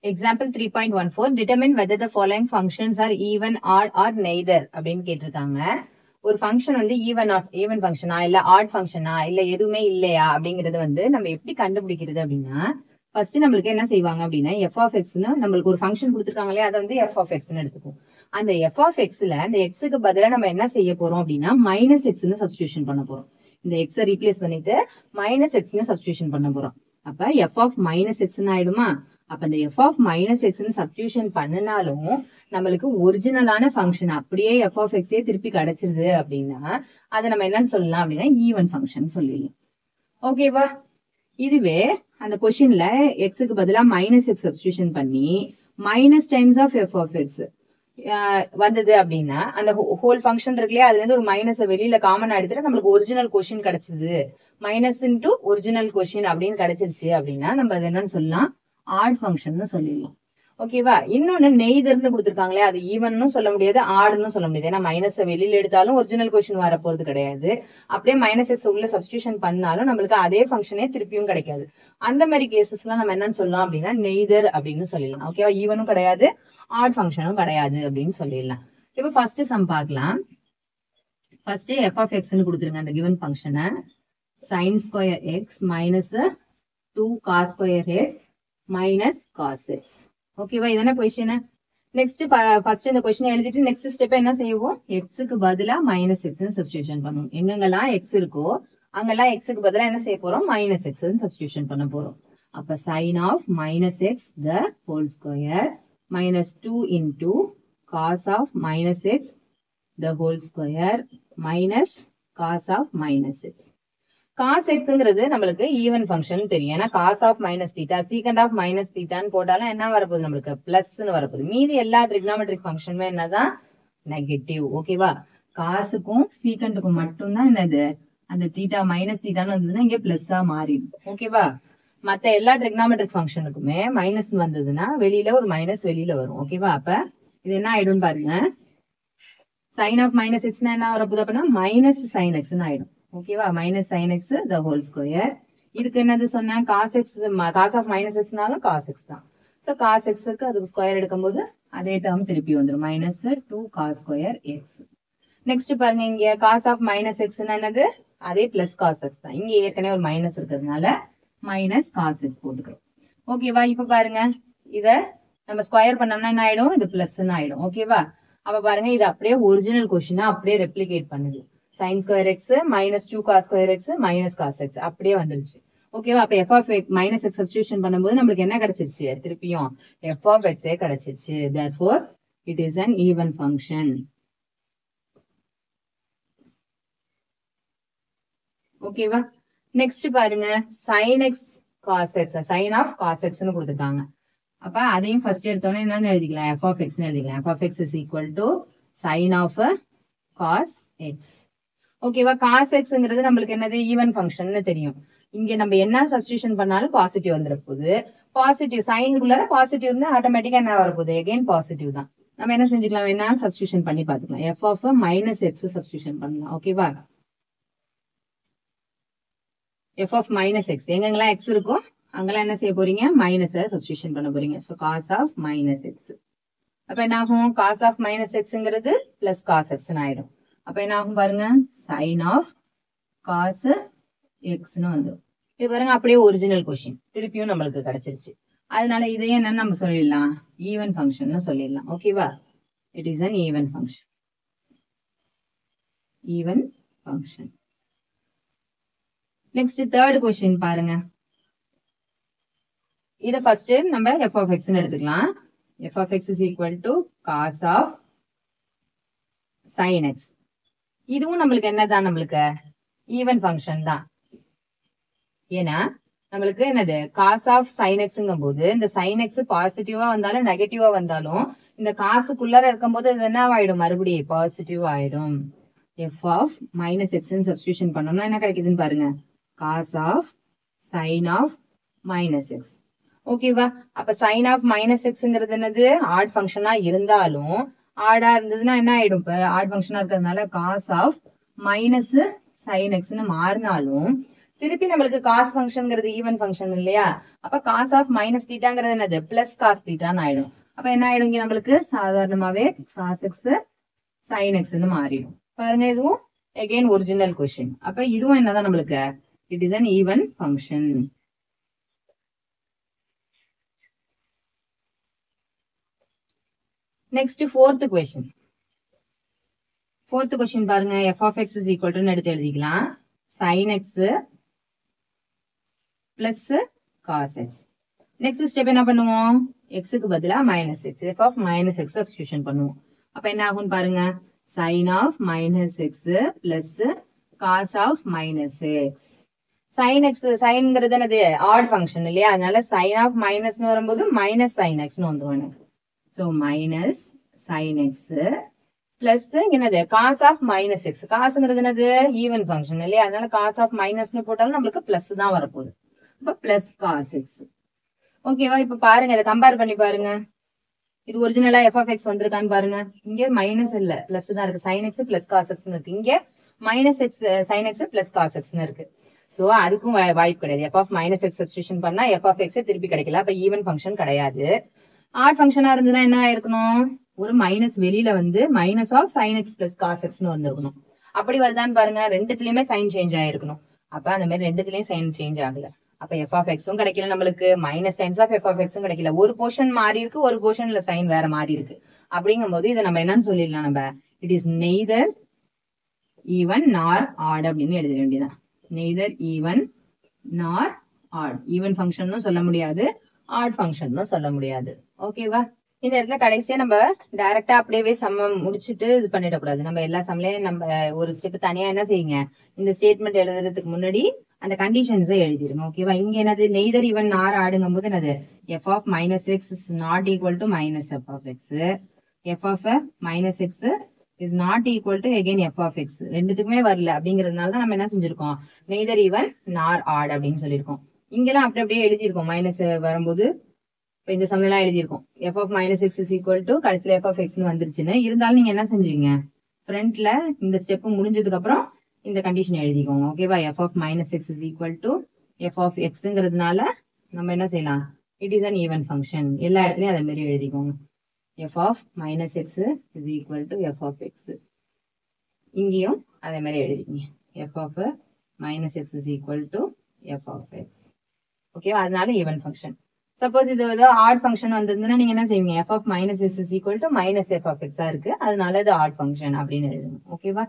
Example 3.14 determine whether the following functions are even, odd or neither அப்படின்னு கேட்டிருக்காங்க. ஒரு function வந்து ஈவன் ஃபங்க்ஷனா இல்ல ஆட் ஃபங்க்ஷனா இல்ல எதுவுமே இல்லையா அப்படிங்கறது வந்து நம்ம எப்படி கண்டுபிடிக்கிறது அப்படின்னா, ஃபர்ஸ்ட் நம்மளுக்கு என்ன செய்வாங்க அப்படின்னா எஃப் ஆஃப் எக்ஸ்னு நம்மளுக்கு ஒரு ஃபங்க்ஷன் கொடுத்துருக்காங்களே அதை வந்து எஃப் ஆஃப் எக்ஸ்னு எடுத்துக்கும். அந்த எஃப் ஆஃப் எக்ஸ்ல அந்த எக்ஸுக்கு பதிலா நம்ம என்ன செய்ய போறோம் அப்படின்னா மைனஸ் எக்ஸ்னு சப்ஸ்டியூஷன் பண்ண போறோம். இந்த எக்ஸை ரீப்ளேஸ் பண்ணிட்டு மைனஸ் எக்ஸ்னு சப்ஸ்டியூஷன் பண்ண போறோம். அப்ப எஃப் ஆஃப் மைனஸ் எக்ஸ்னு ஆயிடுமா? அப்ப இந்த எஃப் ஆஃப் மைனஸ் எக்ஸ்னு சப்ஸ்டியூஷன் பண்ணினாலும் நம்மளுக்கு ஒரிஜினலான ஃபங்க்ஷன் அப்படியே எஃப் ஆஃப் எக்ஸே திருப்பி கிடைச்சிருது அப்படின்னா அதை நம்ம என்னன்னு சொல்லலாம் அப்படின்னா ஈவன் ஃபங்க்ஷன் சொல்லிடலாம். ஓகேவா? இதுவே அந்த கொஸ்டின்ல எக்ஸுக்கு பதிலா மைனஸ் எக்ஸ் சப்ஸ்டியூஷன் பண்ணி minus times of f of x வந்தது அப்படின்னா அந்த ஹோல் ஃபங்க்ஷன் இருக்குல்லையா அதுல இருந்து ஒரு மைனஸ் வெளியில காமன் எடுத்துட்டு நம்மளுக்கு ஒரிஜினல் கொஸ்டின் கிடைச்சது, மைனஸ் இன்டூ ஒரிஜினல் கொஸ்டின் அப்படின்னு கிடைச்சிருச்சு அப்படின்னா நம்ம அது என்னன்னு சொல்லலாம் ஆட் ஃபங்க்ஷன் சொல்லிடலாம். ஓகேவா? இன்னொன்னு நெய்தர்னு கொடுத்துருக்காங்களே அது ஈவன்னு சொல்ல முடியாது ஆடுன்னு சொல்ல முடியாது. ஏன்னா மைனஸ் வெளியில எடுத்தாலும் ஒரிஜினல் கொஸ்டின் வர போறது கிடையாது. அப்படியே மைனஸ் எக்ஸ் உள்ள சப்ஸ்டியூஷன் பண்ணாலும் நம்மளுக்கு அதே ஃபங்க்ஷனே திருப்பியும் கிடைக்காது. அந்த மாதிரி கேசஸ்லாம் நம்ம என்னன்னு சொல்லலாம் அப்படின்னா நெய்தர் அப்படின்னு சொல்லிடலாம். ஓகேவா? ஈவனும் கிடையாது ஆட் ஃபங்க்ஷனும் கிடையாது அப்படின்னு சொல்லிடலாம். இப்போ ஃபர்ஸ்ட் சம் பார்க்கலாம். ஃபர்ஸ்ட் எஃப் ஆஃப் எக்ஸ்ன்னு கொடுத்துருங்க அந்த கிவன் ஃபங்க்ஷனை. sin square x minus 2 cos square x minus cos x. ஓகேவா? இதான கொஸ்டின். நெக்ஸ்ட் ஃபர்ஸ்ட் இந்த கொஸ்டின் எழுதிட்டு நெக்ஸ்ட் ஸ்டெப் என்ன செய்வோம், எக்ஸுக்கு பதிலா மைனஸ் எக்ஸ் சப்ஸ்டியூஷன் பண்ணுவோம். எங்கெங்கெல்லாம் எக்ஸ் இருக்கோ அங்கெல்லாம் எக்ஸுக்கு பதிலா என்ன செய்ய போறோம், மைனஸ் எக்ஸ் சப்ஸ்டியூஷன் பண்ண போறோம். அப்ப sine of minus x the whole square minus 2 into cos of minus x the whole square minus cos of minus x. Cos எக்ஸ்ங்கிறது நம்மளுக்கு ஈவன் ஃபங்க்ஷன் தெரியும். ஏன்னா cos of minus theta secant of minus தீட்டான்னு போட்டாலும் என்ன வரப்போகுது, நம்மளுக்கு பிளஸ்ன்னு வரப்போகுது. மீதி எல்லா ட்ரிக்னாமெட்ரிக் ஃபங்க்ஷனுமே என்னதான் நெகட்டிவ். ஓகேவா? காசுக்கும் சீக்கண்ட்டுக்கும் மட்டும்தான் என்னது அந்த தீட்டா மைனஸ் தீட்டான்னு வந்ததுன்னா இங்கே பிளஸ்ஸா மாறிடும். ஓகேவா? மற்ற எல்லா ட்ரிக்னாமெட்ரிக் ஃபங்க்ஷனுக்குமே மைனஸ் வந்ததுன்னா வெளியில ஒரு மைனஸ் வெளியில வரும். ஓகேவா? அப்ப இது என்ன ஆயிடும் பாருங்க, சைன் ஆஃப் மைனஸ் எக்ஸ்னா என்ன வரப்போகுது அப்படின்னா மைனஸ் சைன் எக்ஸ்ன்னு ஆயிடும். ஓகேவா? Minus sine x the whole square. இதுக்கு என்னது சொன்னேன், cos x cos of minus எக்ஸ்னாலும் காஸ் எக்ஸ் தான். ஸோ காஸ் எக்ஸுக்கு அதுக்கு ஸ்கொயர் எடுக்கும்போது அதே டேர்ம் திருப்பி வந்துடும், minus 2 cos square x. Next பாருங்க, இங்க காஸ் ஆஃப் மைனஸ் எக்ஸ்னா என்னது, அதே பிளஸ் காஸ் எக்ஸ் தான். இங்க ஏற்கனவே ஒரு மைனஸ் இருக்கிறதுனால மைனஸ் காஸ் எக்ஸ் போட்டுக்கிறோம். ஓகேவா? இப்ப பாருங்க இத நம்ம ஸ்கொயர் பண்ணோம்னா என்ன ஆயிடும், இது பிளஸ்ன்னு ஆயிடும். ஓகேவா? அப்ப பாருங்க இது அப்படியே ஒரிஜினல் கொஸ்டினா அப்படியே ரெப்ளிகேட் பண்ணுது. sin square x minus 2 cos square x minus cos x அப்படியே வந்துருச்சு. ஓகேவா? அப்ப f of x minus x substitution பண்ணும்போது நம்மளுக்கு என்ன கிடைச்சிருச்சு, திருப்பியும் எஃப் ஆஃப் எக்ஸே கிடைச்சிருச்சு. therefore it is an even function. ஓகேவா? நெக்ஸ்ட் பாருங்க sin x cos x sin of cos x ன்னு கொடுத்துருக்காங்க. அப்ப அதையும் ஃபர்ஸ்ட் எடுத்தோன்னே என்னன்னு எழுதிக்கலாம், எஃப் ஆஃப் எக்ஸ்ன்னு எழுதிக்கலாம். F of x is equal to sine of cos x. ஓகேவா? காஸ் எக்ஸ்ங்கிறது நம்மளுக்கு என்னது ஈவன் ஃபங்க்ஷன் தெரியும். இங்க நம்ம என்ன சப்ஸ்டியூஷன் பண்ணாலும் பாசிட்டிவ் வந்துட போகுது. பாசிட்டிவ் சைனுக்குள்ளார பாசிட்டிவ் இருந்தா ஆட்டோமேட்டிக்கா என்ன வரப்போகுது, எகைன் பாசிட்டிவ் தான். நம்ம என்ன செஞ்சுக்கலாம், வேணா சப்ஸ்டியூஷன் பண்ணி பாத்துக்கலாம். F of minus x substitution பண்ணலாம். ஓகேவா? எஃப் ஆஃப் மைனஸ் எக்ஸ் எங்கெங்கெல்லாம் எக்ஸ் இருக்கோ அங்கெல்லாம் என்ன செய்ய போறீங்க, மைனஸ் சப்ஸ்டியூஷன் பண்ண போறீங்க. So cos of minus x. அப்ப என்ன ஆகும், காஸ் ஆஃப் மைனஸ் எக்ஸ்ங்கிறது பிளஸ் காஸ் எக்ஸ்ன்னு ஆயிடும். அப்ப என்ன ஆகும் பாருங்க, சைன் ஆஃப் காஸ் எக்ஸ்ன்னு வந்துடும். இது பாருங்க அப்படியே ஒரிஜினல் கொஸ்டின் திருப்பியும் நம்மளுக்கு கிடைச்சிருச்சு. அதனால இதையே என்னன்னு நம்ம சொல்லிடலாம், ஈவன் ஃபங்க்ஷன் சொல்லிடலாம். ஓகேவா? It is an even function. Even function. Next third question பாருங்க. இத ஃபர்ஸ்ட் நம்ம எஃப் ஆஃப் எக்ஸ்ன்னு எடுத்துக்கலாம். F of x is equal to cos of sin x. இதுவும் நம்மளுக்கு என்னதான், நம்மளுக்கு ஈவன் ஃபங்க்ஷன் தான். ஏன்னா நம்மளுக்கு என்னது காஸ் ஆஃப் sin xங்கும் போது இந்த sin x பாசிட்டிவா வந்தாலும் நெகட்டிவா வந்தாலும் இந்த காசுக்குள்ளார இருக்கும்போது இது என்ன ஆயிடும், மறுபடியும் பாசிட்டிவ் ஆயிடும். F of minus x substitution பண்ணோம்னா என்ன கிடைக்குதுன்னு பாருங்க, cos of sine of minus x. ஓகேவா? அப்ப சைன் ஆஃப் மைனஸ் எக்ஸ்ங்கிறது என்னது ஆட் ஃபங்க்ஷனா இருந்தாலும் ஆடா இருந்ததுன்னா என்ன ஆயிடும், இப்ப ஆட் ஃபங்க்ஷனா இருக்கிறதுனால காஸ் ஆஃப் மைனஸ் சைன் எக்ஸ்ன்னு மாறினாலும் திருப்பி நம்மளுக்கு காஸ் ஃபங்க்ஷன்ங்கிறது ஈவன் ஃபங்க்ஷன் இல்லையா? அப்ப காஸ் ஆஃப் மைனஸ் தீட்டாங்கிறது என்னது? பிளஸ் காஸ் தீட்டான்னு ஆயிடும். அப்ப என்ன ஆயிடும்? இங்க நம்மளுக்கு சாதாரணமாவே காஸ் எக்ஸ் சைன் எக்ஸ்ன்னு மாறிடும். பாருங்க, இதுவும் again ஒரிஜினல் கொஸ்டின். அப்ப இதுவும் என்னதான் நம்மளுக்கு? It is an even function. Next fourth question. fourth question பாருங்க, f of x is equal to எடுத்து எழுதிக்கலாம். sin x plus cos x. Next step என்ன பண்ணுவோம்? x க்கு பதிலா minus x, f of minus x substitution பண்ணுவோம். அப்ப என்ன ஆகும் பாருங்க, sin of minus x plus cos of minus x. sin x, sinங்கிறது என்னது? ஆட் ஃபங்க்ஷன் இல்லையா? அதனால sin of minus வரும்போது minus sin x வந்துரும். So minus sin x plus என்னது? cos of minus x. cosங்கிறது என்னது? ஈவன் ஃபங்க்ஷன் இல்லையா? அதனால cos of minus போட்டாலும் நம்மளுக்கு பிளஸ் தான் வரப்போகுது. இப்ப பிளஸ் cos x. ஓகேவா? இப்ப பாருங்க, இதை கம்பேர் பண்ணி பாருங்க. இது ஒரிஜினலா f of x வந்திருக்கான்னு பாருங்க. இங்க மைனஸ் இல்ல, பிளஸ் தான் இருக்கு. sin x plus cos x இருக்கு. இங்க minus x sin x plus cos x இருக்கு. சோ அதுக்கும் வாய்ப்பு கிடையாது. f of minus x substitution பண்ணா f of x திருப்பி கிடைக்கல. அப்ப ஈவன் ஃபங்க்ஷன் கிடையாது. ஆட் ஃபங்க்ஷனா இருந்ததுன்னா என்ன ஆயிருக்கணும்? ஒரு மைனஸ் வெளியில வந்து minus of sin x plus cos x வந்திருக்கணும். அப்படி வருதான்னு பாருங்க. ரெண்டுத்துலயுமே சைன் சேஞ்ச் ஆயிருக்கணும். அப்ப அந்த மாதிரி ரெண்டுத்துலயும் சைன் சேஞ்ச் ஆகல. அப்ப f of x கிடைக்கல நம்மளுக்கு, minus times of f of x கிடைக்கல. ஒரு போர்ஷன் மாறி இருக்கு, ஒரு போர்ஷன்ல சைன் வேற மாறி இருக்கு. அப்படிங்கும் போது இதை நம்ம என்னன்னு சொல்லிடலாம்? நம்ம இட் இஸ் நெய்தர் ஈவன் நார் ஆட் அப்படின்னு எழுத வேண்டியதான். நெய்தர் ஈவன் நார் ஆட். ஈவன் ஃபங்க்ஷன் சொல்ல முடியாது, ஆட் ஃபங்க்ஷன் சொல்ல முடியாது. ஓகேவா? இந்த இடத்துல கடைசியா நம்ம டைரக்டா அப்படியே சம்மம் முடிச்சுட்டு இது பண்ணிடக்கூடாது. நம்ம எல்லா சம்லையும் நம்ம ஒரு ஸ்டெப் தனியா என்ன செய்யுங்க, இந்த ஸ்டேட்மெண்ட் எழுதுறதுக்கு முன்னாடி அந்த கண்டிஷன்ஸை எழுதிருங்க. ஓகேவா? இங்க என்னது? நெய்தர் ஈவன் நார் ஆடுங்கும் போது என்னது? f of minus x is not equal to minus f of x. f of minus x is not equal to again f of x. ரெண்டுத்துக்குமே வரல. அப்படிங்கிறதுனால தான் நம்ம என்ன செஞ்சிருக்கோம்? நெய்தர் ஈவன் நார் ஆட் அப்படின்னு சொல்லியிருக்கோம். இங்கெல்லாம் அப்படியே எழுதியிருக்கோம். மைனஸ் வரும்போது இப்ப இந்த சம்லாம் எழுதியிருக்கோம். f of minus x is equal to கடைசியில f of x வந்துருச்சுன்னு. இருந்தாலும் நீங்க என்ன செஞ்சீங்க? ஃப்ரண்ட்ல இந்த ஸ்டெப் முடிஞ்சதுக்கு அப்புறம் இந்த கண்டிஷன் எழுதிக்கோங்க. ஓகேவா? f of minus x is equal to f of xங்கிறதுனால நம்ம என்ன செய்யலாம்? It is an even function. எல்லா இடத்துலயும் அதே மாதிரி எழுதிக்கோங்க. f of minus x is equal to f of x. இங்கேயும் அதே மாதிரி எழுதிக்கோங்க. f of minus x is equal to f of x. ஓகேவா? அதனால ஈவன் ஃபங்க்ஷன். சப்போஸ் இது வந்து ஆட் ஃபங்க்ஷன் வந்திருந்ததுன்னா நீங்க என்ன செய்வீங்க? f of minus x is equal to minus f of x இருக்கு, அதனால இது ஆட் ஃபங்க்ஷன் அப்படின்னு எழுதணும். ஓகேவா?